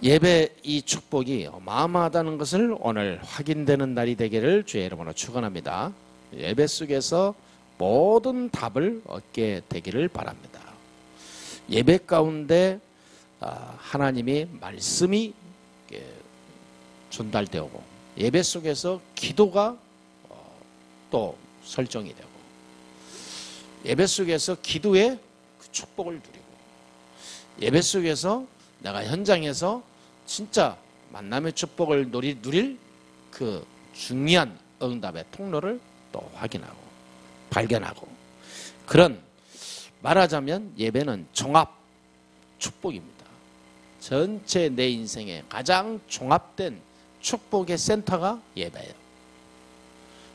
예배 이 축복이 어마어마하다는 것을 오늘 확인되는 날이 되기를 주의 이름으로 축원합니다. 예배 속에서 모든 답을 얻게 되기를 바랍니다. 예배 가운데 하나님이 말씀이 전달되고 예배 속에서 기도가 또 설정이 되고 예배 속에서 기도의 그 축복을 누리고 예배 속에서 내가 현장에서 진짜 만남의 축복을 누릴 그 중요한 응답의 통로를 또 확인하고 발견하고 그런 말하자면 예배는 종합 축복입니다. 전체 내 인생에 가장 종합된 축복의 센터가 예배예요.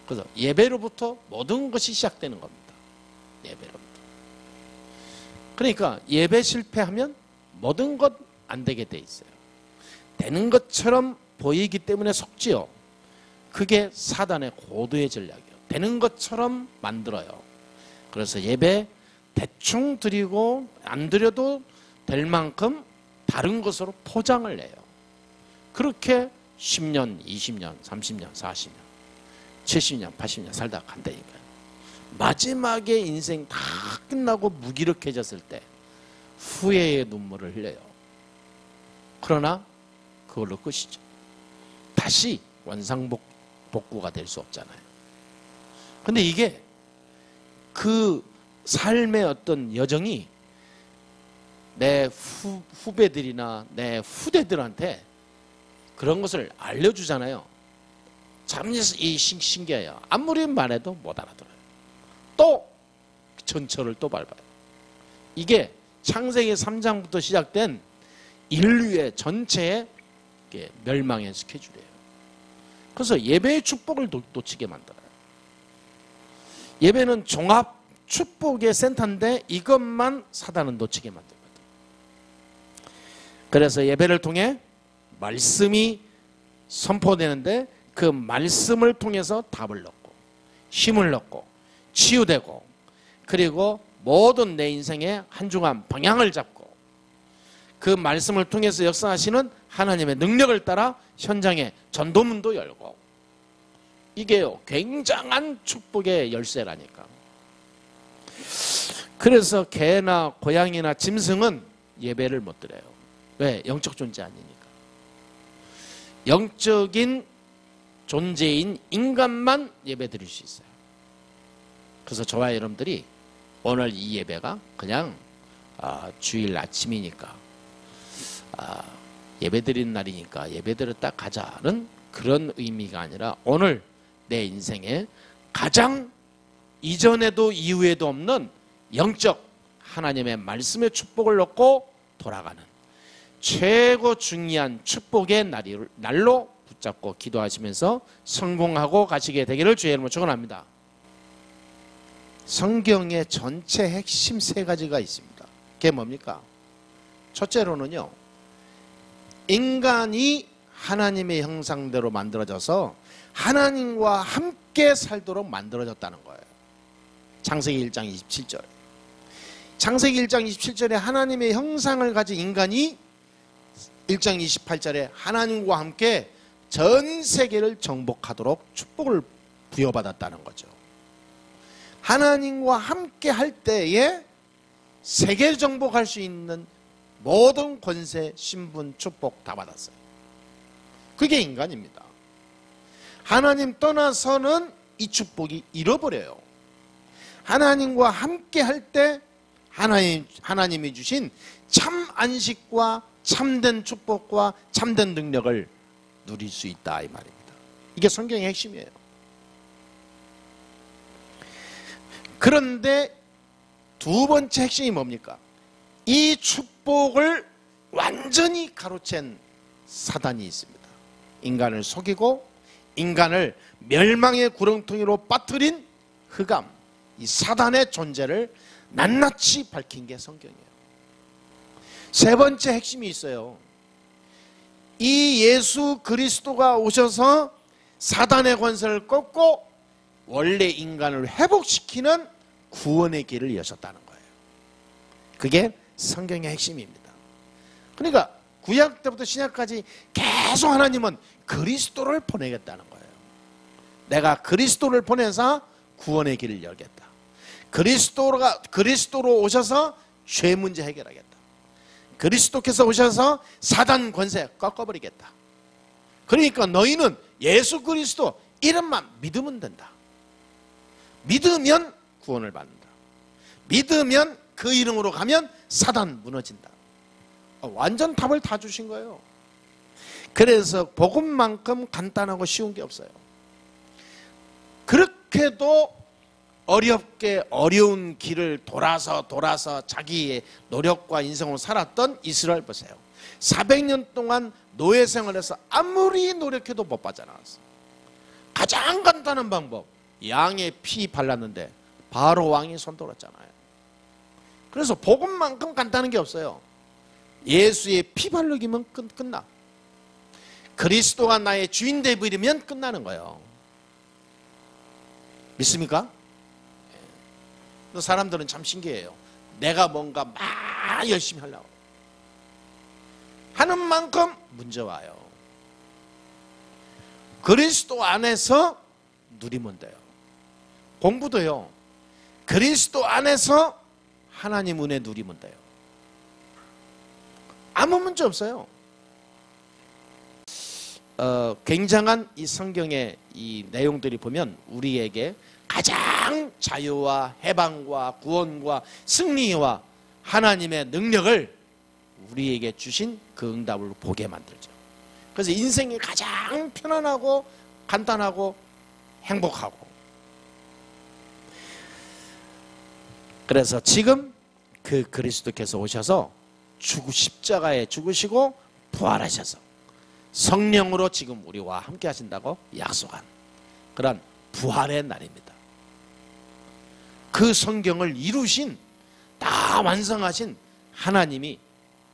그래서 예배로부터 모든 것이 시작되는 겁니다. 예배로부터. 그러니까 예배 실패하면 모든 것 안 되게 돼 있어요. 되는 것처럼 보이기 때문에 속지요. 그게 사단의 고도의 전략이에요. 되는 것처럼 만들어요. 그래서 예배 대충 드리고 안 드려도 될 만큼 다른 것으로 포장을 해요. 그렇게 10년, 20년, 30년, 40년, 70년, 80년 살다 간다니까요. 마지막에 인생 다 끝나고 무기력해졌을 때 후회의 눈물을 흘려요. 그러나 그걸로 끝이죠. 다시 원상복구가 될 수 없잖아요. 근데 이게 그 삶의 어떤 여정이 내 후배들이나 내 후대들한테 그런 것을 알려주잖아요. 참 신기해요. 아무리 말해도 못 알아들어요. 또 전철을 또 밟아요. 이게 창세기 3장부터 시작된 인류의 전체의 멸망의 스케줄이에요. 그래서 예배의 축복을 놓치게 만들어요. 예배는 종합 축복의 센터인데 이것만 사단은 놓치게 만들거든요. 그래서 예배를 통해 말씀이 선포되는데 그 말씀을 통해서 답을 얻고 힘을 얻고 치유되고 그리고 모든 내 인생의 한 주간 방향을 잡고 그 말씀을 통해서 역사하시는 하나님의 능력을 따라 현장에 전도문도 열고 이게요 굉장한 축복의 열쇠라니까. 그래서 개나 고양이나 짐승은 예배를 못 드려요. 왜? 영적 존재 아니니까. 영적인 존재인 인간만 예배 드릴 수 있어요. 그래서 저와 여러분들이 오늘 이 예배가 그냥 주일 아침이니까 예배 드리는 날이니까 예배 드렸다 가자는 그런 의미가 아니라 오늘 내 인생에 가장 이전에도 이후에도 없는 영적 하나님의 말씀의 축복을 얻고 돌아가는 최고 중요한 축복의 날로 붙잡고 기도하시면서 성공하고 가시게 되기를 주의 이름으로 축원합니다. 성경의 전체 핵심 3가지가 있습니다. 그게 뭡니까? 첫째로는요, 인간이 하나님의 형상대로 만들어져서 하나님과 함께 살도록 만들어졌다는 거예요. 창세기 1장 27절. 창세기 1장 27절에 하나님의 형상을 가진 인간이 1장 28절에 하나님과 함께 전 세계를 정복하도록 축복을 부여받았다는 거죠. 하나님과 함께 할 때에 세계를 정복할 수 있는 모든 권세, 신분, 축복 다 받았어요. 그게 인간입니다. 하나님 떠나서는 이 축복이 잃어버려요. 하나님과 함께 할 때 하나님이 주신 참 안식과 참된 축복과 참된 능력을 누릴 수 있다 이 말입니다. 이게 성경의 핵심이에요. 그런데 두 번째 핵심이 뭡니까? 이 축복을 완전히 가로챈 사단이 있습니다. 인간을 속이고 인간을 멸망의 구렁텅이로 빠뜨린 흑암, 이 사단의 존재를 낱낱이 밝힌 게 성경이에요. 세 번째 핵심이 있어요. 이 예수 그리스도가 오셔서 사단의 권세를 꺾고 원래 인간을 회복시키는 구원의 길을 여셨다는 거예요. 그게 성경의 핵심입니다. 그러니까 구약 때부터 신약까지 계속 하나님은 그리스도를 보내겠다는 거예요. 내가 그리스도를 보내서 구원의 길을 열겠다. 그리스도로 오셔서 죄 문제 해결하겠다. 그리스도께서 오셔서 사단 권세 꺾어버리겠다. 그러니까 너희는 예수 그리스도 이름만 믿으면 된다. 믿으면 구원을 받는다. 믿으면 그 이름으로 가면 사단 무너진다. 완전 답을 다 주신 거예요. 그래서 복음만큼 간단하고 쉬운 게 없어요. 그렇게도 어렵게 어려운 길을 돌아서 자기의 노력과 인생으로 살았던 이스라엘 보세요. 400년 동안 노예 생활에서 아무리 노력해도 못 빠져나왔어. 가장 간단한 방법, 양의 피 발랐는데 바로 왕이 손들었잖아요. 그래서 복음만큼 간단한 게 없어요. 예수의 피 바르기면 끝나. 그리스도가 나의 주인 되버리면 끝나는 거예요. 믿습니까? 사람들은 참 신기해요. 내가 뭔가 막 열심히 하려고 하는 만큼 문제 와요. 그리스도 안에서 누리면 돼요. 공부도요. 그리스도 안에서 하나님 은혜 누리면 돼요. 아무 문제 없어요. 굉장한 이 성경의 이 내용들이 보면 우리에게 가장 자유와 해방과 구원과 승리와 하나님의 능력을 우리에게 주신 그 응답을 보게 만들죠. 그래서 인생이 가장 편안하고 간단하고 행복하고, 그래서 지금 그 그리스도께서 오셔서 십자가에 죽으시고 부활하셔서 성령으로 지금 우리와 함께 하신다고 약속한 그런 부활의 날입니다. 그 성경을 이루신, 다 완성하신 하나님이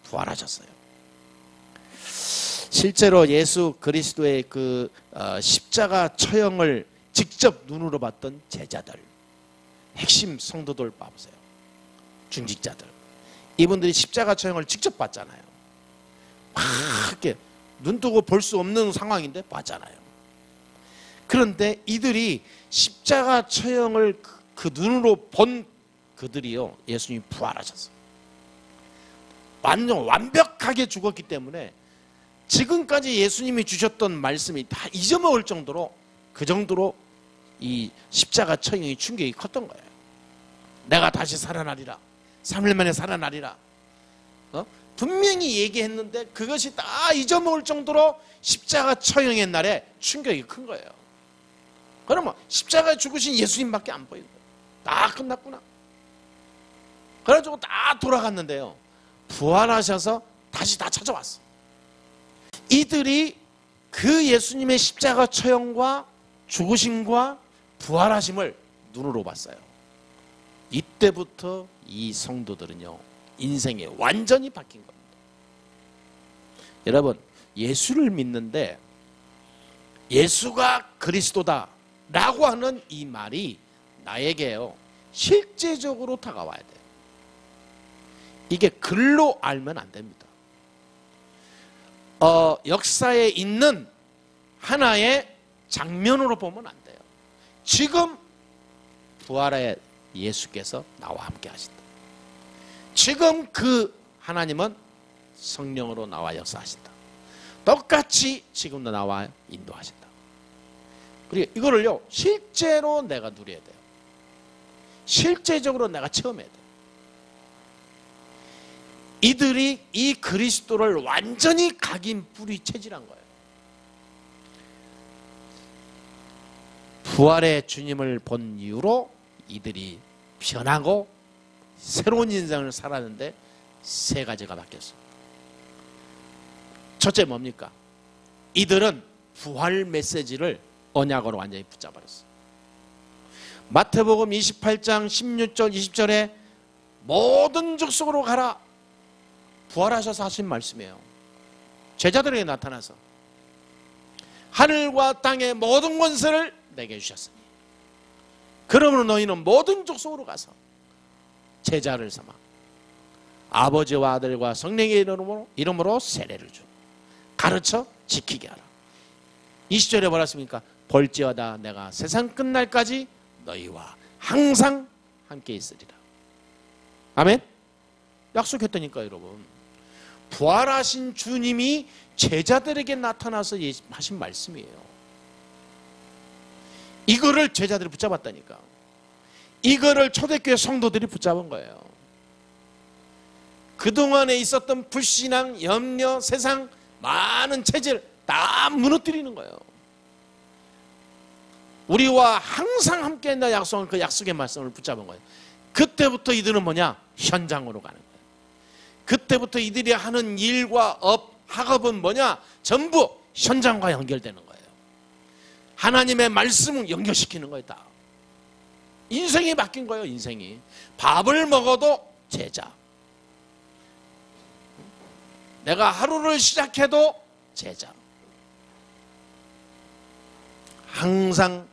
부활하셨어요. 실제로 예수 그리스도의 그 십자가 처형을 직접 눈으로 봤던 제자들, 핵심 성도들 봐보세요. 중직자들, 이분들이 십자가 처형을 직접 봤잖아요. 막 이렇게 눈 뜨고 볼 수 없는 상황인데 봤잖아요. 그런데 이들이 십자가 처형을 그 눈으로 본 그들이요, 예수님이 부활하셨어요. 완전 완벽하게 죽었기 때문에 지금까지 예수님이 주셨던 말씀이 다 잊어먹을 정도로, 그 정도로 이 십자가 처형의 충격이 컸던 거예요. 내가 다시 살아나리라, 3일 만에 살아나리라, 분명히 얘기했는데 그것이 다 잊어먹을 정도로 십자가 처형의 날에 충격이 큰 거예요. 그러면 십자가에 죽으신 예수님밖에 안 보이는 거예요. 다 끝났구나. 그래가지고 다 돌아갔는데요, 부활하셔서 다시 다 찾아왔어. 이들이 그 예수님의 십자가 처형과 죽으심과 부활하심을 눈으로 봤어요. 이때부터 이 성도들은요, 인생이 완전히 바뀐 겁니다. 여러분, 예수를 믿는데 예수가 그리스도다 라고 하는 이 말이 나에게요, 실제적으로 다가와야 돼요. 이게 글로 알면 안 됩니다. 역사에 있는 하나의 장면으로 보면 안 돼요. 지금 부활의 예수께서 나와 함께 하신다. 지금 그 하나님은 성령으로 나와 역사하신다. 똑같이 지금도 나와 인도하신다. 그리고 이거를요, 실제로 내가 누려야 돼요. 실제적으로 내가 체험해야 돼요. 이들이 이 그리스도를 완전히 각인 뿌리채질한 거예요. 부활의 주님을 본 이후로 이들이 변하고 새로운 인생을 살았는데 세 가지가 바뀌었습니다. 첫째 뭡니까? 이들은 부활 메시지를 언약으로 완전히 붙잡아버렸어요. 마태복음 28장 16절 20절에 모든 족속으로 가라, 부활하셔서 하신 말씀이에요. 제자들에게 나타나서 하늘과 땅의 모든 권세를 내게 주셨으니 그러므로 너희는 모든 족속으로 가서 제자를 삼아 아버지와 아들과 성령의 이름으로 세례를 주. 가르쳐 지키게 하라. 20절에 뭐라 했습니까? 볼지어다 내가 세상 끝날까지 너희와 항상 함께 있으리라. 아멘? 약속했다니까 여러분. 부활하신 주님이 제자들에게 나타나서 하신 말씀이에요. 이거를 제자들이 붙잡았다니까. 이거를 초대교회 성도들이 붙잡은 거예요. 그동안에 있었던 불신앙, 염려, 세상 많은 체질 다 무너뜨리는 거예요. 우리와 항상 함께 한다 약속한 그 약속의 말씀을 붙잡은 거예요. 그때부터 이들은 뭐냐? 현장으로 가는 거예요. 그때부터 이들이 하는 일과 학업은 뭐냐? 전부 현장과 연결되는 거예요. 하나님의 말씀을 연결시키는 거예요. 다 인생이 바뀐 거예요. 인생이. 밥을 먹어도 제자, 내가 하루를 시작해도 제자. 항상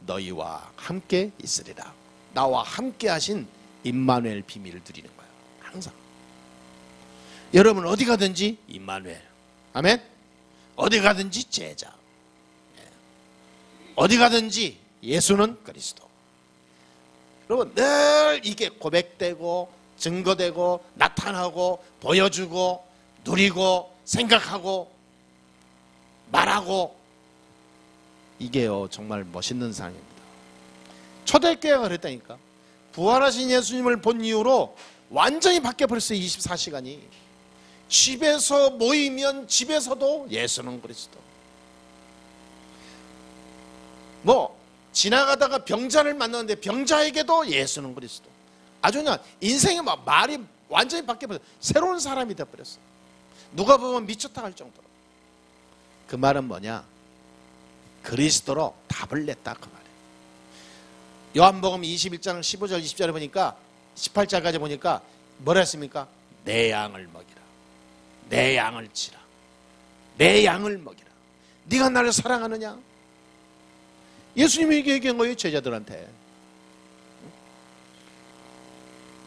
너희와 함께 있으리라. 나와 함께 하신 임마누엘 비밀을 드리는 거예요. 항상. 여러분 어디 가든지 임마누엘. 아멘. 어디 가든지 제자. 어디 가든지 예수는 그리스도. 여러분 늘 이게 고백되고 증거되고 나타나고 보여주고 누리고 생각하고 말하고, 이게요 정말 멋있는 삶입니다. 초대교회가 그랬다니까. 부활하신 예수님을 본 이후로 완전히 바뀌어버렸어요. 24시간이 집에서 모이면 집에서도 예수는 그리스도, 뭐 지나가다가 병자를 만났는데 병자에게도 예수는 그리스도. 아주 그냥 인생의 말이 완전히 바뀌어버렸어요. 새로운 사람이 되어버렸어요. 누가 보면 미쳤다 할 정도로. 그 말은 뭐냐? 그리스도로 답을 냈다 그 말이에요. 요한복음 21장 15절 20절에 보니까 18절까지 보니까 뭐라 했습니까? 내 양을 먹이라, 내 양을 치라, 내 양을 먹이라. 네가 나를 사랑하느냐? 예수님이 얘기한 거예요. 제자들한테.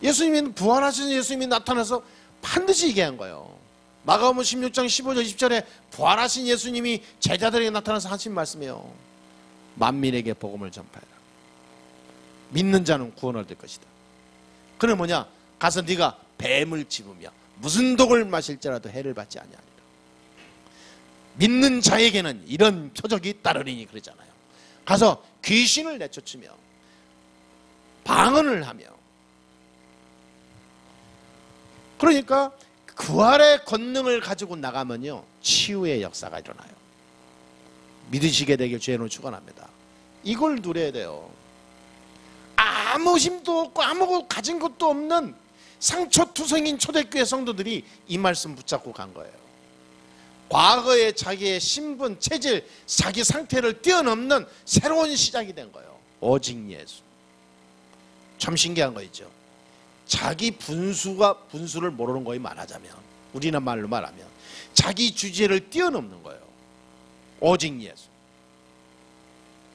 예수님이 부활하신 예수님이 나타나서 반드시 얘기한 거예요. 마가복음 16장 15절 20절에 부활하신 예수님이 제자들에게 나타나서 하신 말씀이에요. 만민에게 복음을 전파해라. 믿는 자는 구원을 얻을 것이다. 그는 뭐냐? 가서 네가 뱀을 집으며 무슨 독을 마실지라도 해를 받지 아니하리라. 믿는 자에게는 이런 표적이 따르리니 그러잖아요. 가서 귀신을 내쫓으며 방언을 하며. 그러니까 부활의 권능을 가지고 나가면요 치유의 역사가 일어나요. 믿으시게 되길 주의로 축원합니다. 이걸 누려야 돼요. 아무 힘도 없고 아무 가진 것도 없는 상처투성인 초대교회 성도들이 이 말씀 붙잡고 간 거예요. 과거의 자기의 신분, 체질, 자기 상태를 뛰어넘는 새로운 시작이 된 거예요. 오직 예수. 참 신기한 거 있죠. 자기 분수를 모르는 거에 말하자면, 우리나 말로 말하면 자기 주제를 뛰어넘는 거예요. 오직 예수.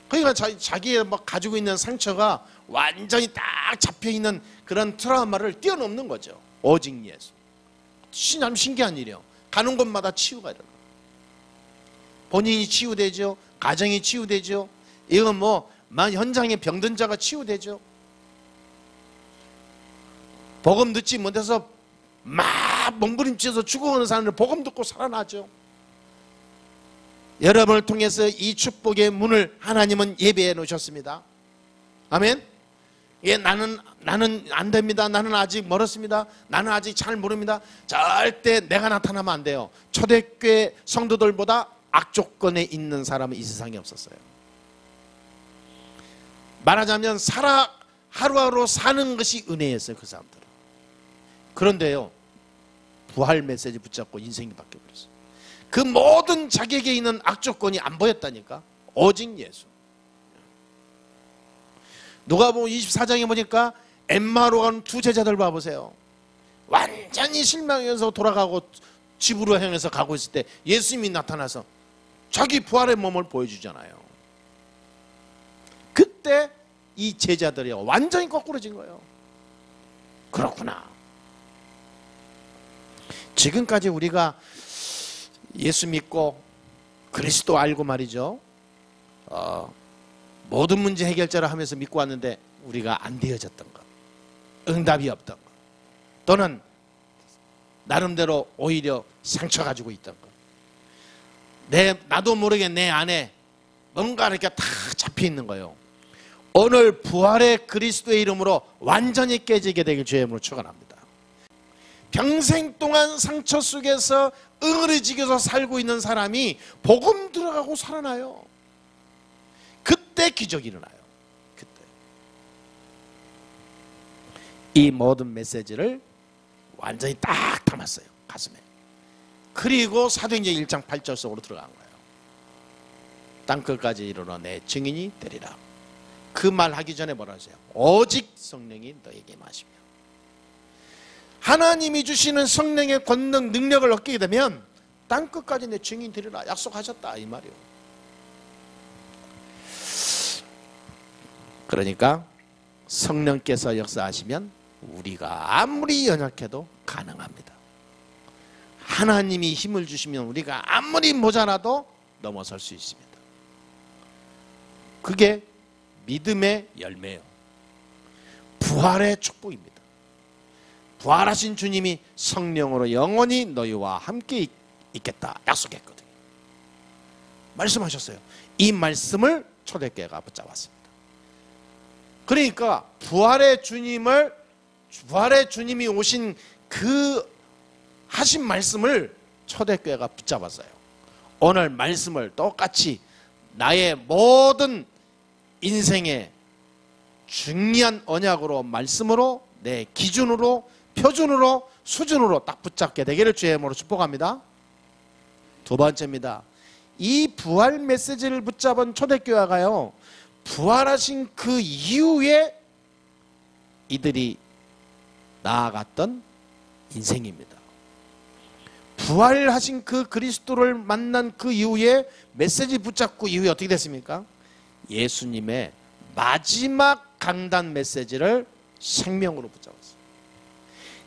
그러니까 자기의 막 가지고 있는 상처가 완전히 딱 잡혀있는 그런 트라우마를 뛰어넘는 거죠. 오직 예수. 참 신기한 일이에요. 가는 곳마다 치유가 일어나. 본인이 치유되죠. 가정이 치유되죠. 이건 뭐 현장에 병든 자가 치유되죠. 복음 듣지 못해서 막 몸부림치면서 죽어가는 사람들 복음 듣고 살아나죠. 여러분을 통해서 이 축복의 문을 하나님은 예배해 놓으셨습니다. 아멘. 예, 나는 안 됩니다. 나는 아직 멀었습니다. 나는 아직 잘 모릅니다. 절대 내가 나타나면 안 돼요. 초대교회 성도들보다 악조건에 있는 사람은 이 세상에 없었어요. 말하자면 하루하루 사는 것이 은혜였어요. 그 사람들은. 그런데요 부활 메시지 붙잡고 인생이 바뀌어버렸어요. 그 모든 자기에게 있는 악조건이 안 보였다니까. 오직 예수. 누가복음 24장에 보니까 엠마오로 가는 두 제자들 봐보세요. 완전히 실망해서 돌아가고 집으로 향해서 가고 있을 때 예수님이 나타나서 자기 부활의 몸을 보여주잖아요. 그때 이 제자들이 완전히 거꾸로진 거예요. 그렇구나. 지금까지 우리가 예수 믿고 그리스도 알고 말이죠, 모든 문제 해결자라 하면서 믿고 왔는데 우리가 안 되어졌던 것, 응답이 없던 것, 또는 나름대로 오히려 상처 가지고 있던 것, 나도 모르게 내 안에 뭔가 이렇게 다 잡혀 있는 거예요. 오늘 부활의 그리스도의 이름으로 완전히 깨지게 되길 주의 이름으로 축원합니다. 평생 동안 상처 속에서 응어리지겨서 살고 있는 사람이 복음 들어가고 살아나요. 그때 기적이 일어나요. 그때 이 모든 메시지를 완전히 딱 담았어요, 가슴에. 그리고 사도행전 1장 8절 속으로 들어간 거예요. 땅끝까지 이르러 내 증인이 되리라. 그 말 하기 전에 뭐라 하세요? 오직 성령이 너에게 임하시며. 하나님이 주시는 성령의 권능, 능력을 얻게 되면 땅끝까지 내 증인 되리라 약속하셨다, 이 말이요. 그러니까 성령께서 역사하시면 우리가 아무리 연약해도 가능합니다. 하나님이 힘을 주시면 우리가 아무리 모자라도 넘어설 수 있습니다. 그게 믿음의 열매예요. 부활의 축복입니다. 부활하신 주님이 성령으로 영원히 너희와 함께 있겠다 약속했거든요. 말씀하셨어요. 이 말씀을 초대교회가 붙잡았습니다. 그러니까 부활의 주님이 오신 그 하신 말씀을 초대교회가 붙잡았어요. 오늘 말씀을 똑같이 나의 모든 인생의 중요한 언약으로, 말씀으로, 내 기준으로, 표준으로, 수준으로 딱 붙잡게 되기를 주의 이름으로 축복합니다. 두 번째입니다. 이 부활 메시지를 붙잡은 초대교회가요, 부활하신 그 이후에 이들이 나아갔던 인생입니다. 부활하신 그 그리스도를 만난 그 이후에 메시지 붙잡고 이후에 어떻게 됐습니까? 예수님의 마지막 강단 메시지를 생명으로 붙잡았어요.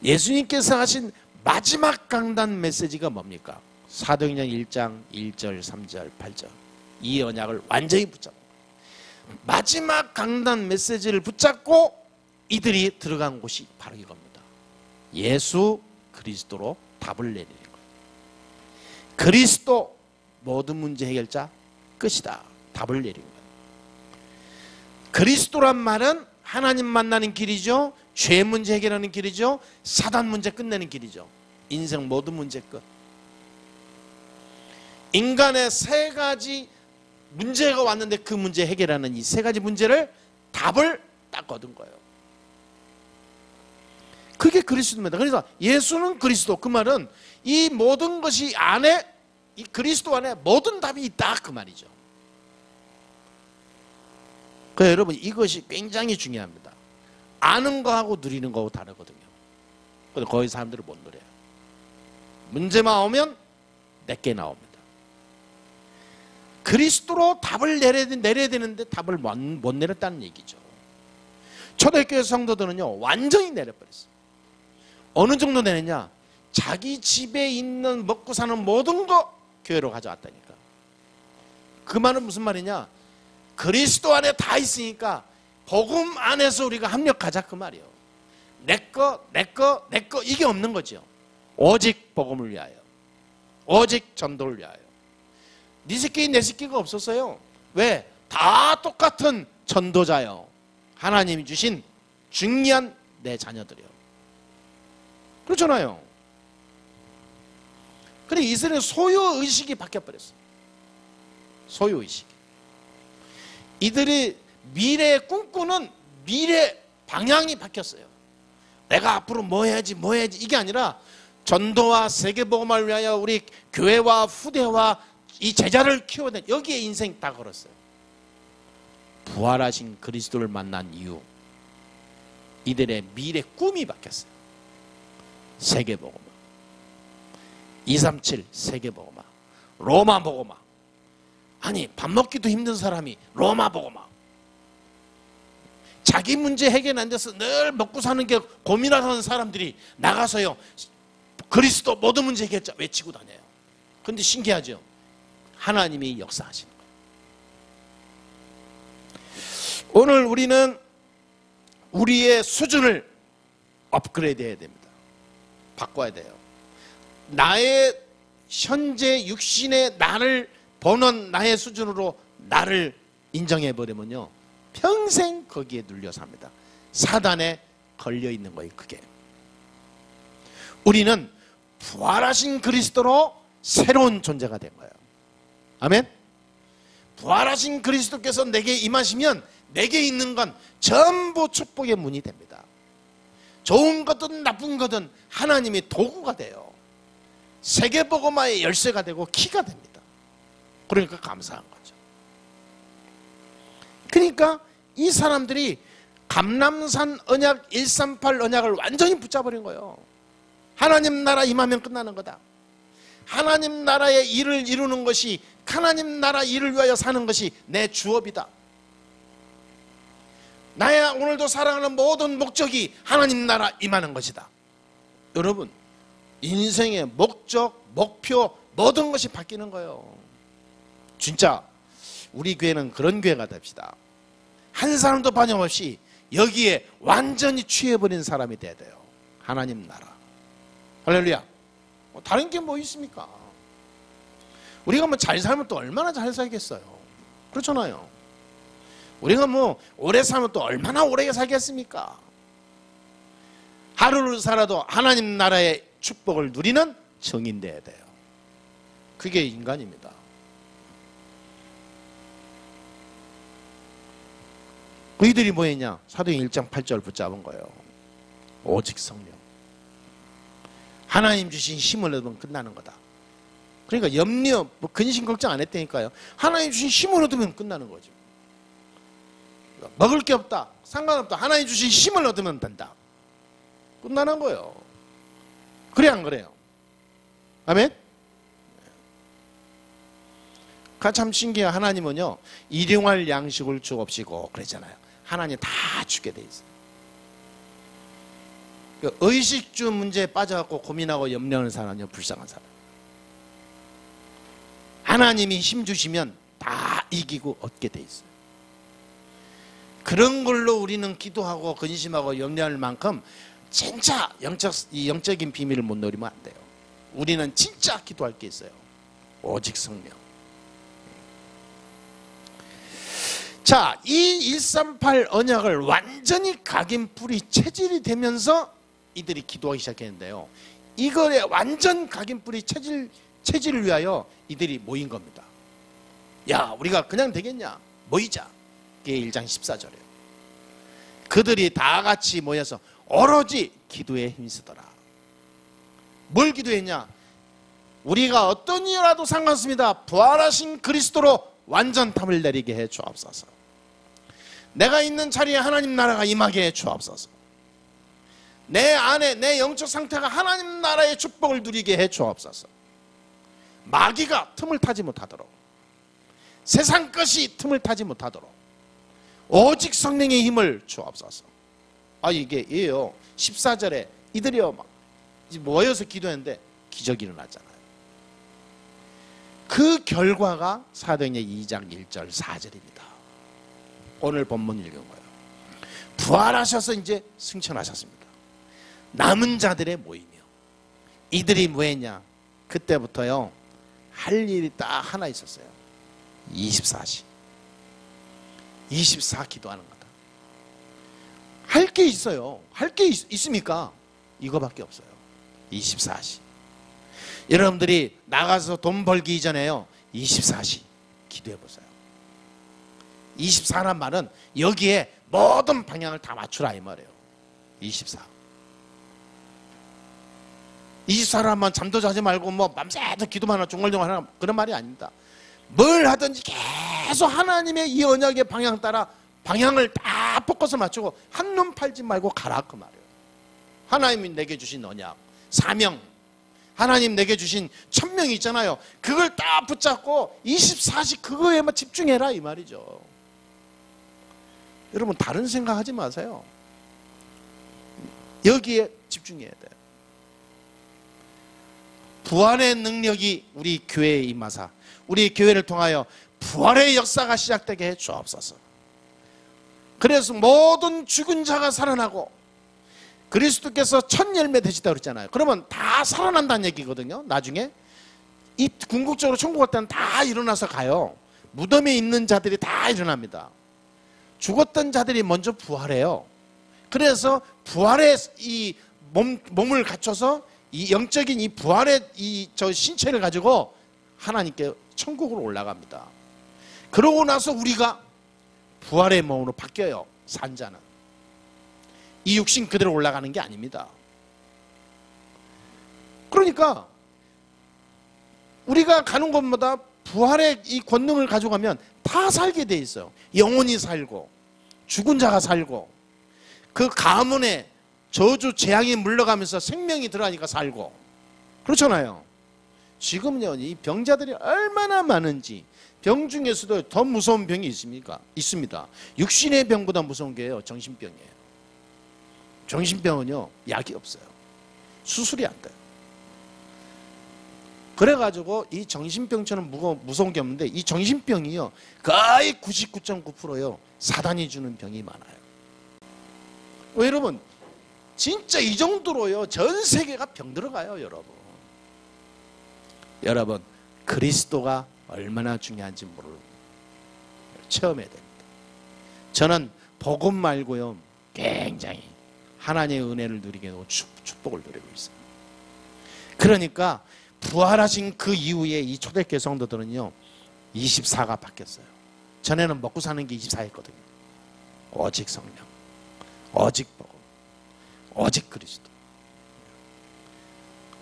예수님께서 하신 마지막 강단 메시지가 뭡니까? 사도행전 1장 1절 3절 8절 이 언약을 완전히 붙잡고 마지막 강단 메시지를 붙잡고 이들이 들어간 곳이 바로 이겁니다. 예수 그리스도로 답을 내리는 거예요. 그리스도 모든 문제 해결자 끝이다. 답을 내린 거예요. 그리스도란 말은 하나님 만나는 길이죠. 죄 문제 해결하는 길이죠. 사단 문제 끝내는 길이죠. 인생 모든 문제 끝. 인간의 세 가지 문제가 왔는데 그 문제 해결하는 이 세 가지 문제를 답을 딱 얻은 거예요. 그게 그리스도입니다. 그래서 예수는 그리스도, 그 말은 이 모든 것이 안에, 이 그리스도 안에 모든 답이 있다, 그 말이죠. 그래서 여러분, 이것이 굉장히 중요합니다. 아는 거하고 누리는 거하고 다르거든요. 근데 거의 사람들은 못 누려요. 문제만 오면 내게 나옵니다. 그리스도로 답을 내려야 되는데 답을 못 내렸다는 얘기죠. 초대교회 성도들은요, 완전히 내려버렸어요. 어느 정도 내느냐? 자기 집에 있는 먹고 사는 모든 거 교회로 가져왔다니까. 그 말은 무슨 말이냐? 그리스도 안에 다 있으니까 복음 안에서 우리가 합력하자, 그 말이에요. 내 거 이게 없는 거죠. 오직 복음을 위하여, 오직 전도를 위하여. 네 새끼 내 새끼가 없었어요. 왜? 다 똑같은 전도자요. 하나님이 주신 중요한 내 자녀들이요. 그렇잖아요. 그런데 이스라엘은 소유의식이 바뀌어버렸어요. 소유의식이. 이들이 미래에 꿈꾸는 미래 방향이 바뀌었어요. 내가 앞으로 뭐 해야지 이게 아니라 전도와 세계복음을 위하여 우리 교회와 후대와 이 제자를 키워낸, 여기에 인생 다 걸었어요. 부활하신 그리스도를 만난 이후 이들의 미래 꿈이 바뀌었어요. 세계복음화, 237 세계복음화, 로마복음화. 아니, 밥 먹기도 힘든 사람이 로마복음화. 자기 문제 해결 안 돼서 늘 먹고 사는 게 고민하는 사람들이 나가서요, 그리스도 모든 문제 해결자 외치고 다녀요. 그런데 신기하죠? 하나님이 역사하시는 거예요. 오늘 우리는 우리의 수준을 업그레이드 해야 됩니다. 바꿔야 돼요. 나의 현재 육신의 나를 보는 나의 수준으로 나를 인정해버리면요, 평생 거기에 눌려 삽니다. 사단에 걸려있는 거예요. 그게 우리는 부활하신 그리스도로 새로운 존재가 된 거예요. 아멘. 부활하신 그리스도께서 내게 임하시면 내게 있는 건 전부 축복의 문이 됩니다. 좋은 거든 나쁜 거든 하나님이 도구가 돼요. 세계복음화의 열쇠가 되고 키가 됩니다. 그러니까 감사한 거죠. 그러니까 이 사람들이 감람산 언약 138 언약을 완전히 붙잡아버린 거예요. 하나님 나라 임하면 끝나는 거다. 하나님 나라의 일을 이루는 것이, 하나님 나라 일을 위하여 사는 것이 내 주업이다. 나야 오늘도 살아가는 모든 목적이 하나님 나라 임하는 것이다. 여러분, 인생의 목적, 목표 모든 것이 바뀌는 거예요. 진짜 우리 교회는 그런 교회가 됩시다. 한 사람도 반영없이 여기에 완전히 취해버린 사람이 돼야 돼요. 하나님 나라. 할렐루야. 다른 게 뭐 있습니까? 우리가 뭐 잘 살면 또 얼마나 잘 살겠어요. 그렇잖아요. 우리가 뭐 오래 살면 또 얼마나 오래 살겠습니까? 하루를 살아도 하나님 나라의 축복을 누리는 정인 돼야 돼요. 그게 인간입니다. 그이들이 뭐 했냐? 사도행 1장 8절 붙잡은 거예요. 오직 성령. 하나님 주신 힘을 얻으면 끝나는 거다. 그러니까 염려, 뭐 근심 걱정 안 했다니까요. 하나님 주신 힘을 얻으면 끝나는 거죠. 먹을 게 없다, 상관없다, 하나님 주신 힘을 얻으면 된다. 끝나는 거예요. 그래 안 그래요? 아멘? 참 신기해요. 하나님은요, 일용할 양식을 주옵시고 그랬잖아요. 하나님 다 주게 돼 있어요. 의식주 문제에 빠져갖고 고민하고 염려하는 사람은요, 불쌍한 사람. 하나님이 힘 주시면 다 이기고 얻게 돼 있어요. 그런 걸로 우리는 기도하고 근심하고 염려할 만큼 진짜 영적인 비밀을 못 누리면 안 돼요. 우리는 진짜 기도할 게 있어요. 오직 성령. 자, 이 138 언약을 완전히 각인 뿌리 체질이 되면서 이들이 기도하기 시작했는데요, 이거에 완전 각인 뿌리 체질을 위하여 이들이 모인 겁니다. 야, 우리가 그냥 되겠냐? 모이자. 그게 1장 14절이에요. 그들이 다 같이 모여서 오로지 기도에 힘쓰더라. 뭘 기도했냐? 우리가 어떤 일이라도 상관없습니다. 부활하신 그리스도로 완전함을 내리게 해 주옵소서. 내가 있는 자리에 하나님 나라가 임하게 해 주옵소서. 내 안에 내 영적 상태가 하나님 나라의 축복을 누리게 해 주옵소서. 마귀가 틈을 타지 못하도록, 세상 것이 틈을 타지 못하도록 오직 성령의 힘을 주옵소서. 이게 예요. 14절에 이들이요 막 모여서 기도했는데 기적이 일어났잖아요. 그 결과가 사도행전 2장 1절 4절입니다. 오늘 본문 읽은 거예요. 부활하셔서 이제 승천하셨습니다. 남은 자들의 모임이요. 이들이 뭐 했냐? 그때부터요, 할 일이 딱 하나 있었어요. 24시. 24 기도하는 거다. 할 게 있어요. 할 게 있습니까? 이거밖에 없어요. 24시. 여러분들이 나가서 돈 벌기 이전에요, 24시 기도해 보세요. 24란 말은 여기에 모든 방향을 다 맞추라 이 말이에요. 24. 24라면 잠도 자지 말고 뭐 밤새도 기도만 하나 중얼중얼 하나 그런 말이 아닙니다. 뭘 하든지 계속 하나님의 이 언약의 방향 따라 방향을 다 포커스 맞추고 한눈 팔지 말고 가라 그 말이에요. 하나님이 내게 주신 언약, 사명, 하나님 내게 주신 천명이 있잖아요. 그걸 딱 붙잡고 24시 그거에만 집중해라 이 말이죠. 여러분 다른 생각하지 마세요. 여기에 집중해야 돼요. 부활의 능력이 우리 교회에 임하사 우리 교회를 통하여 부활의 역사가 시작되게 해 주옵소서. 그래서 모든 죽은 자가 살아나고 그리스도께서 첫 열매 되시다 그랬잖아요. 그러면 다 살아난다는 얘기거든요. 나중에 이 궁극적으로 천국 갈 때는 다 일어나서 가요. 무덤에 있는 자들이 다 일어납니다. 죽었던 자들이 먼저 부활해요. 그래서 부활의 이 몸을 갖춰서 이 영적인 이 부활의 이 저 신체를 가지고 하나님께 천국으로 올라갑니다. 그러고 나서 우리가 부활의 몸으로 바뀌어요. 산자는 이 육신 그대로 올라가는 게 아닙니다. 그러니까 우리가 가는 곳마다 부활의 이 권능을 가져가면 다 살게 돼 있어요. 영혼이 살고 죽은 자가 살고 그 가문에 저주 재앙이 물러가면서 생명이 들어가니까 살고 그렇잖아요. 지금요 이 병자들이 얼마나 많은지 병 중에서도 더 무서운 병이 있습니까? 있습니다. 육신의 병보다 무서운 게요 정신병이에요. 정신병은요 약이 없어요. 수술이 안 돼요. 그래가지고 이 정신병처럼 무서운 게 없는데 이 정신병이요 거의 99.9%요 사단이 주는 병이 많아요. 여러분 진짜 이 정도로요 전 세계가 병들어가요. 여러분 그리스도가 얼마나 중요한지 체험해야 됩니다. 저는 복음 말고요 굉장히 하나님의 은혜를 누리게 되고 축복을 누리고 있어요. 그러니까 부활하신 그 이후에 이 초대교회 성도들은요 24가 바뀌었어요. 전에는 먹고 사는 게 24였거든요. 오직 성령, 오직 복음, 오직 그리스도,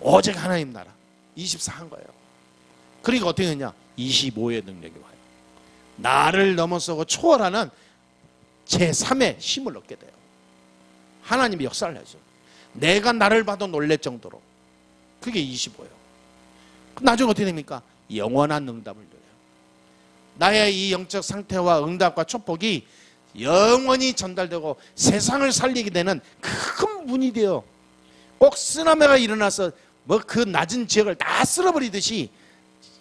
오직 하나님 나라 24 한 거예요. 그러니까 어떻게 되냐 25의 능력이 와요. 나를 넘어서고 초월하는 제3의 힘을 얻게 돼요. 하나님이 역사를 하죠. 내가 나를 봐도 놀랄 정도로. 그게 25예요. 나중에 어떻게 됩니까? 영원한 응답을 누려요. 나의 이 영적 상태와 응답과 축복이 영원히 전달되고 세상을 살리게 되는 큰 문이 돼요. 꼭 쓰나미가 일어나서 뭐 그 낮은 지역을 다 쓸어버리듯이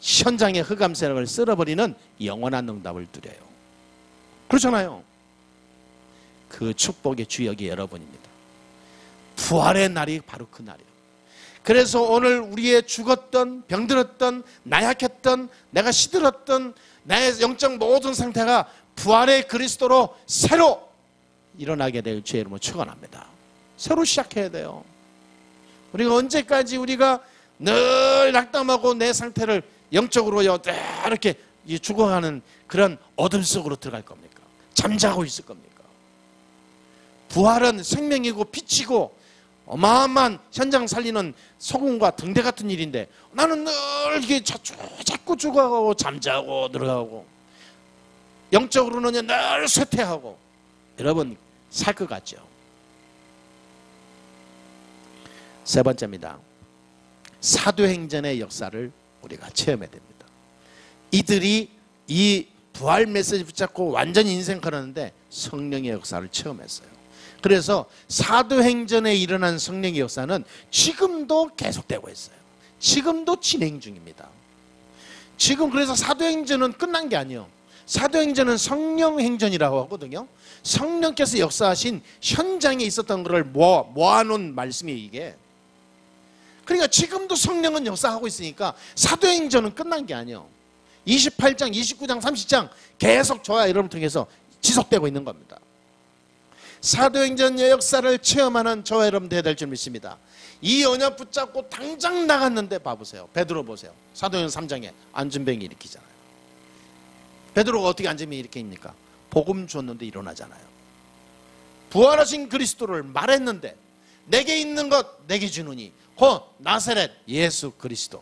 현장의 흑암세력을 쓸어버리는 영원한 응답을 누려요. 그렇잖아요. 그 축복의 주역이 여러분입니다. 부활의 날이 바로 그 날이에요. 그래서 오늘 우리의 죽었던 병들었던 나약했던 내가 시들었던 나의 영적 모든 상태가 부활의 그리스도로 새로 일어나게 될 주의 이름으로 축원합니다. 새로 시작해야 돼요. 우리가 언제까지 우리가 늘 낙담하고 내 상태를 영적으로 이렇게 죽어가는 그런 어둠 속으로 들어갈 겁니까? 잠자고 있을 겁니까? 부활은 생명이고 빛이고 어마어마한 현장 살리는 소금과 등대 같은 일인데 나는 늘 이게 자꾸 죽어가고 잠자고 들어가고 영적으로는 늘 쇠퇴하고 여러분 살 것 같죠? 세 번째입니다. 사도행전의 역사를 우리가 체험해야 됩니다. 이들이 이 부활 메시지 붙잡고 완전히 인생 걸었는데 성령의 역사를 체험했어요. 그래서 사도행전에 일어난 성령의 역사는 지금도 계속되고 있어요. 지금도 진행 중입니다. 지금 그래서 사도행전은 끝난 게 아니에요. 사도행전은 성령행전이라고 하거든요. 성령께서 역사하신 현장에 있었던 것을 모아놓은 말씀이에요 이게. 그러니까 지금도 성령은 역사하고 있으니까 사도행전은 끝난 게 아니에요. 28장, 29장, 30장 계속 저와 여러분을 통해서 지속되고 있는 겁니다. 사도행전의 역사를 체험하는 저와 여러분 되어야 될 줄 믿습니다. 이 언약 붙잡고 당장 나갔는데 봐보세요. 베드로 보세요. 사도행전 3장에 안전병이 일으키잖아요. 베드로가 어떻게 안전병이 일으킵니까? 복음 줬는데 일어나잖아요. 부활하신 그리스도를 말했는데 내게 있는 것 내게 주느니 나사렛 예수 그리스도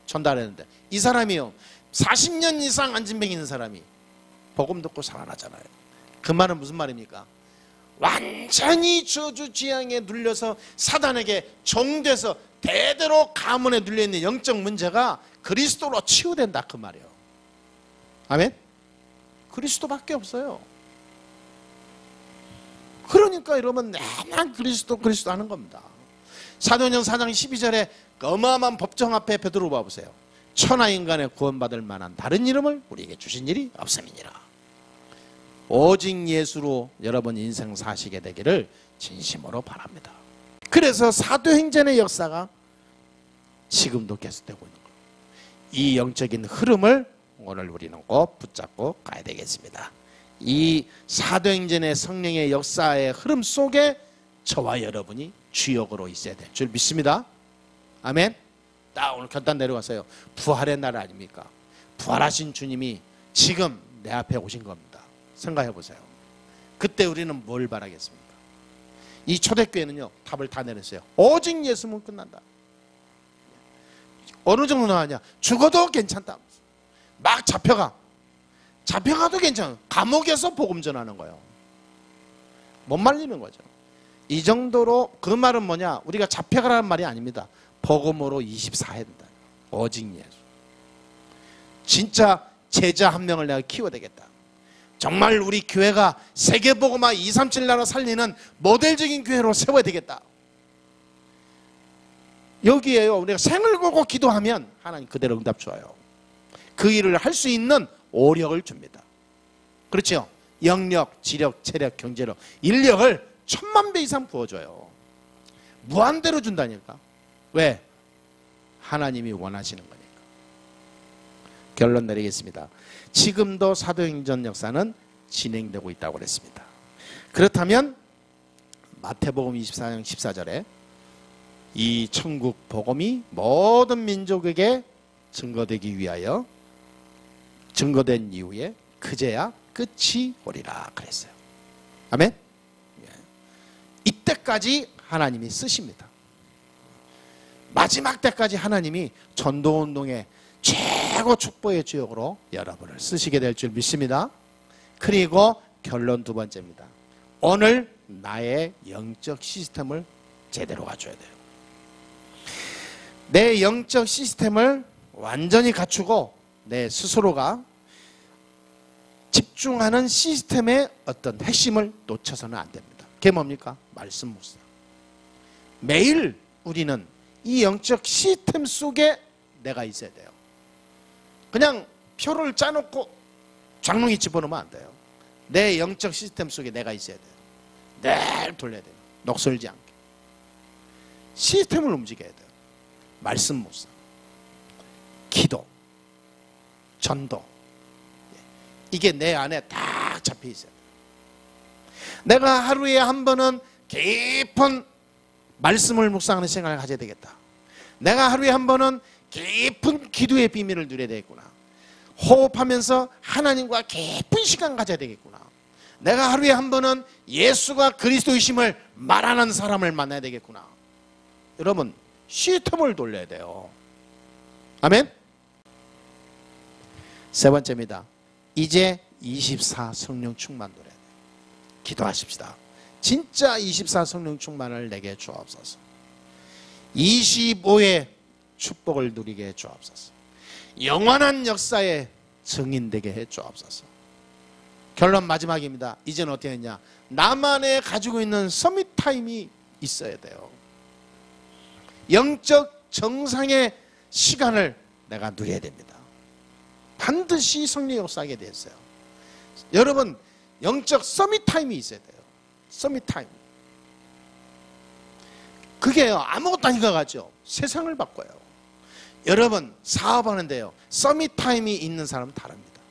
전달했는데 이 사람이요 40년 이상 안진병 있는 사람이 복음 듣고 살아나잖아요. 그 말은 무슨 말입니까? 완전히 저주 지향에 눌려서 사단에게 종돼서 대대로 가문에 눌려있는 영적 문제가 그리스도로 치유된다 그 말이에요. 아멘? 그리스도밖에 없어요. 그러니까 여러분 내만 그리스도 하는 겁니다. 사도행전 4장 12절에 그 어마어마한 법정 앞에 베드로 봐보세요. 천하 인간의 구원받을 만한 다른 이름을 우리에게 주신 일이 없음이니라. 오직 예수로 여러분 인생 사시게 되기를 진심으로 바랍니다. 그래서 사도행전의 역사가 지금도 계속되고 있는 거예요. 이 영적인 흐름을 오늘 우리는 꼭 붙잡고 가야 되겠습니다. 이 사도행전의 성령의 역사의 흐름 속에 저와 여러분이 주역으로 있어야 될 줄 믿습니다. 아멘. 딱 오늘 결단 내려가세요. 부활의 날 아닙니까? 부활하신 주님이 지금 내 앞에 오신 겁니다. 생각해 보세요. 그때 우리는 뭘 바라겠습니까? 이 초대교회는요, 답을 다 내렸어요. 오직 예수면 끝난다. 어느 정도 나왔냐? 죽어도 괜찮다. 막 잡혀가도 괜찮아. 감옥에서 복음 전하는 거예요. 못 말리는 거죠. 이 정도로. 그 말은 뭐냐? 우리가 잡혀가라는 말이 아닙니다. 복음으로 24 해야 된다. 오직 예수. 진짜 제자 한 명을 내가 키워야 되겠다. 정말 우리 교회가 세계복음화 237 나라 살리는 모델적인 교회로 세워야 되겠다. 여기에요, 우리가 생을 걸고 기도하면 하나님 그대로 응답 줘요. 그 일을 할 수 있는 오력을 줍니다. 그렇죠? 영력, 지력, 체력, 경제력, 인력을 1000만 배 이상 부어줘요. 무한대로 준다니까. 왜? 하나님이 원하시는 거니까. 결론 내리겠습니다. 지금도 사도행전 역사는 진행되고 있다고 그랬습니다. 그렇다면 마태복음 24장 14절에 이 천국 복음이 모든 민족에게 증거되기 위하여 증거된 이후에 그제야 끝이 오리라 그랬어요. 아멘. 이때까지 하나님이 쓰십니다. 마지막 때까지 하나님이 전도운동의 최고 축복의 주역으로 여러분을 쓰시게 될 줄 믿습니다. 그리고 결론 두 번째입니다. 오늘 나의 영적 시스템을 제대로 갖춰야 돼요. 내 영적 시스템을 완전히 갖추고 내 스스로가 집중하는 시스템의 어떤 핵심을 놓쳐서는 안 됩니다. 그게 뭡니까? 말씀 묵상. 매일 우리는 이 영적 시스템 속에 내가 있어야 돼요. 그냥 표를 짜놓고 장롱에 집어넣으면 안 돼요. 내 영적 시스템 속에 내가 있어야 돼요. 늘 돌려야 돼요. 녹슬지 않게. 시스템을 움직여야 돼요. 말씀 묵상, 기도, 전도. 이게 내 안에 딱 잡혀 있어요. 내가 하루에 한 번은 깊은 말씀을 묵상하는 생각을 가져야 되겠다. 내가 하루에 한 번은 깊은 기도의 비밀을 누려야 되겠구나. 호흡하면서 하나님과 깊은 시간 가져야 되겠구나. 내가 하루에 한 번은 예수가 그리스도이심을 말하는 사람을 만나야 되겠구나. 여러분, 시스템을 돌려야 돼요. 아멘. 세 번째입니다. 이제 24 성령 충만 노래야 돼요. 기도하십시다. 진짜 24 성령 충만을 내게 주옵소서. 25의 축복을 누리게 해 주옵소서. 영원한 역사의 증인되게 해 주옵소서. 결론 마지막입니다. 이제는 어떻게 했냐? 나만의 가지고 있는 서밋 타임이 있어야 돼요. 영적 정상의 시간을 내가 누려야 됩니다. 반드시 성령의 역사하게 되었어요. 여러분, 영적 서밋 타임이 있어야 돼요. 서밋 타임. 그게 아무것도 아닌 것 같죠? 세상을 바꿔요. 여러분, 사업하는데요, 서밋 타임이 있는 사람은 다릅니다.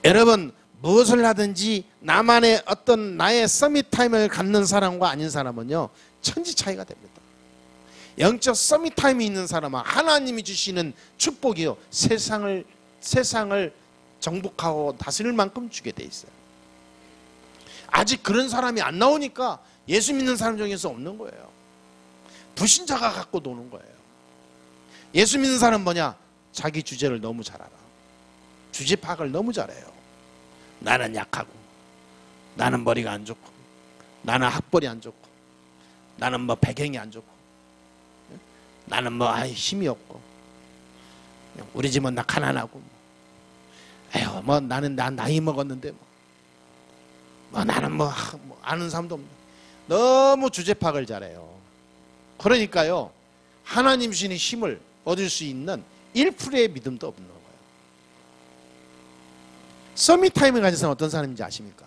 여러분, 무엇을 하든지 나만의 어떤 나의 서밋 타임을 갖는 사람과 아닌 사람은요, 천지 차이가 됩니다. 영적 서밋 타임이 있는 사람은 하나님이 주시는 축복이요, 세상을 정복하고 다스릴 만큼 주게 돼 있어요. 아직 그런 사람이 안 나오니까 예수 믿는 사람 중에서 없는 거예요. 불신자가 갖고 노는 거예요. 예수 믿는 사람은 뭐냐? 자기 주제를 너무 잘 알아. 주제 파악을 너무 잘해요. 나는 약하고, 나는 머리가 안 좋고, 나는 학벌이 안 좋고, 나는 뭐 배경이 안 좋고, 나는 뭐 힘이 없고, 우리 집은 나 가난하고, 에휴 뭐 나는 나이 먹었는데 뭐 나는 뭐 아는 사람도 없네. 너무 주제 파악을 잘해요. 그러니까요, 하나님 주시는 힘을 얻을 수 있는 1%의 믿음도 없는 거예요. 서밋타임을 가진 사람은 어떤 사람인지 아십니까?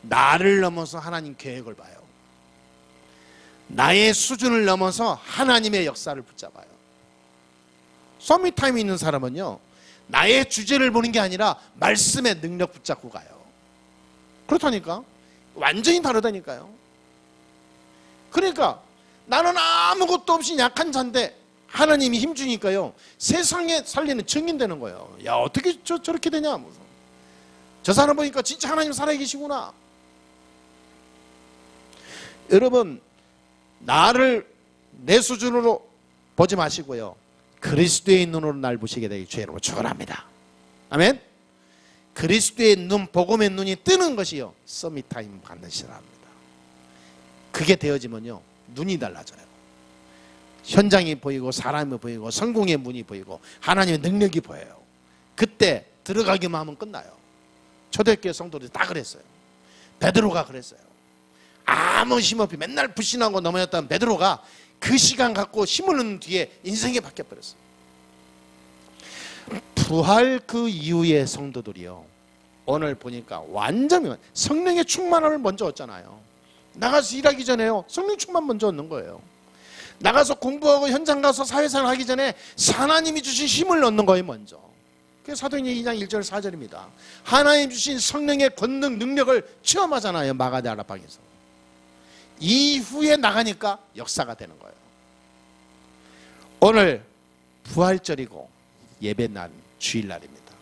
나를 넘어서 하나님 계획을 봐요. 나의 수준을 넘어서 하나님의 역사를 붙잡아요. 서밋타임이 있는 사람은요, 나의 주제를 보는 게 아니라 말씀의 능력 붙잡고 가요. 그렇다니까. 완전히 다르다니까요. 그러니까 나는 아무것도 없이 약한 자인데 하나님이 힘주니까요, 세상에 살리는 증인되는 거예요. 야, 어떻게 저렇게 되냐. 저 사람 보니까 진짜 하나님 살아계시구나. 여러분, 나를 내 수준으로 보지 마시고요, 그리스도의 눈으로 날 보시게 되기 주의로 축원합니다. 아멘. 그리스도의 눈, 복음의 눈이 뜨는 것이요, 서밋타임 받는 시랍니다. 그게 되어지면요, 눈이 달라져요. 현장이 보이고 사람이 보이고 성공의 문이 보이고 하나님의 능력이 보여요. 그때 들어가기만 하면 끝나요. 초대교회 성도들이 다 그랬어요. 베드로가 그랬어요. 아무 힘 없이 맨날 불신하고 넘어졌던 베드로가 그 시간 갖고 힘을 얻는 뒤에 인생이 바뀌어버렸어요. 부활 그 이후의 성도들이요, 오늘 보니까 완전히 성령의 충만함을 먼저 얻잖아요. 나가서 일하기 전에요, 성령 충만 먼저 얻는 거예요. 나가서 공부하고 현장 가서 사회생활 하기 전에 하나님이 주신 힘을 얻는 거예요, 먼저. 그게 사도행전 2장 1절 4절입니다. 하나님 주신 성령의 권능 능력을 체험하잖아요, 마가데 아라방에서. 이후에 나가니까 역사가 되는 거예요. 오늘 부활절이고 예배날 주일날입니다.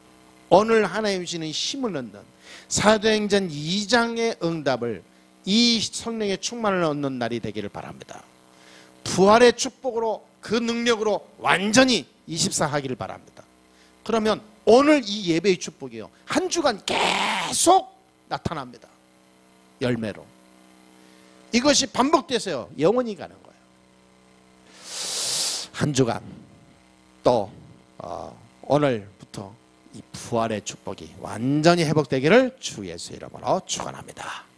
오늘 하나님 주시는 힘을 얻는 사도행전 2장의 응답을, 이 성령의 충만을 얻는 날이 되기를 바랍니다. 부활의 축복으로 그 능력으로 완전히 24 하기를 바랍니다. 그러면 오늘 이 예배의 축복이요, 한 주간 계속 나타납니다. 열매로. 이것이 반복돼서요, 영원히 가는 거예요. 한 주간 또 오늘부터 이 부활의 축복이 완전히 회복되기를 주 예수 이름으로 축원합니다.